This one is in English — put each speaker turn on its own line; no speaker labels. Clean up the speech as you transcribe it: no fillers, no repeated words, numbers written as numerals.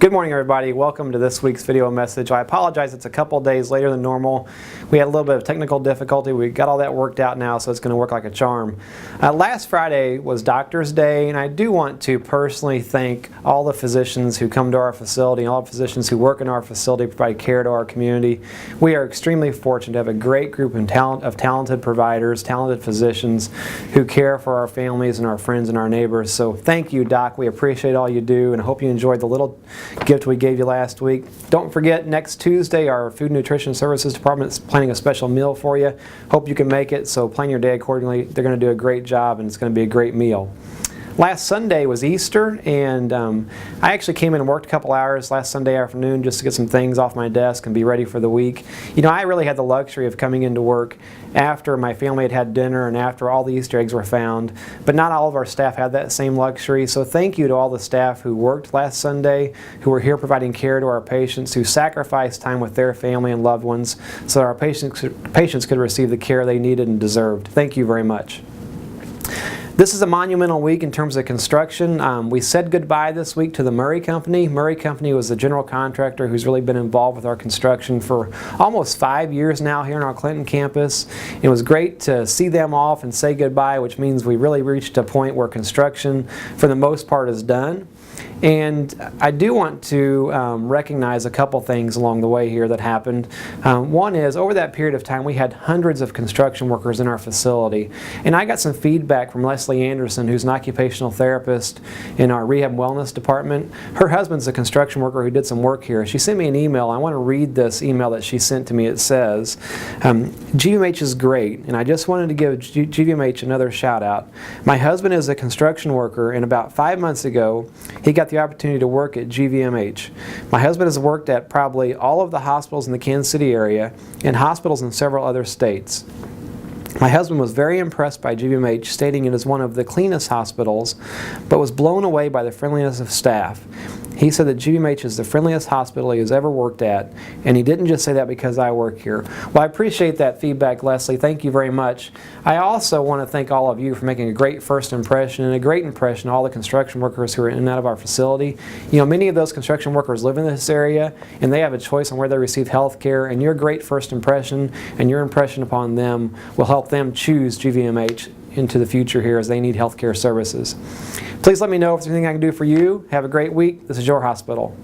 Good morning, everybody. Welcome to this week's video message. I apologize, it's a couple days later than normal. We had a little bit of technical difficulty. We got all that worked out now, so it's going to work like a charm. Last Friday was Doctor's Day, and I do want to personally thank all the physicians who come to our facility and all the physicians who work in our facility, provide care to our community. We are extremely fortunate to have a great group of talented providers, talented physicians who care for our families and our friends and our neighbors. So thank you, Doc. We appreciate all you do, and I hope you enjoyed the little gift we gave you last week. Don't forget, next Tuesday our Food and Nutrition Services Department is planning a special meal for you. Hope you can make it, so plan your day accordingly. They're going to do a great job, and it's going to be a great meal. Last Sunday was Easter, and I actually came in and worked a couple hours last Sunday afternoon just to get some things off my desk and be ready for the week. You know, I really had the luxury of coming into work after my family had had dinner and after all the Easter eggs were found, but not all of our staff had that same luxury. So thank you to all the staff who worked last Sunday, who were here providing care to our patients, who sacrificed time with their family and loved ones so that our patients could receive the care they needed and deserved. Thank you very much. This is a monumental week in terms of construction. We said goodbye this week to the Murray Company. Murray Company was the general contractor who's really been involved with our construction for almost 5 years now here on our Clinton campus. It was great to see them off and say goodbye, which means we really reached a point where construction for the most part is done. And I do want to recognize a couple things along the way here that happened. One is, over that period of time, we had hundreds of construction workers in our facility. And I got some feedback from Leslie Anderson, who's an occupational therapist in our Rehab and Wellness Department. Her husband's a construction worker who did some work here. She sent me an email. I want to read this email that she sent to me. It says, GVMH is great, and I just wanted to give GVMH another shout out. My husband is a construction worker, and about 5 months ago, he got the opportunity to work at GVMH. My husband has worked at probably all of the hospitals in the Kansas City area and hospitals in several other states. My husband was very impressed by GVMH, stating it is one of the cleanest hospitals, but was blown away by the friendliness of staff. He said that GVMH is the friendliest hospital he has ever worked at, and he didn't just say that because I work here. Well, I appreciate that feedback, Leslie. Thank you very much. I also want to thank all of you for making a great first impression and a great impression on all the construction workers who are in and out of our facility. You know, many of those construction workers live in this area, and they have a choice on where they receive health care, and your great first impression and your impression upon them will help them choose GVMH into the future here as they need health care services. Please let me know if there's anything I can do for you. Have a great week. This is your hospital.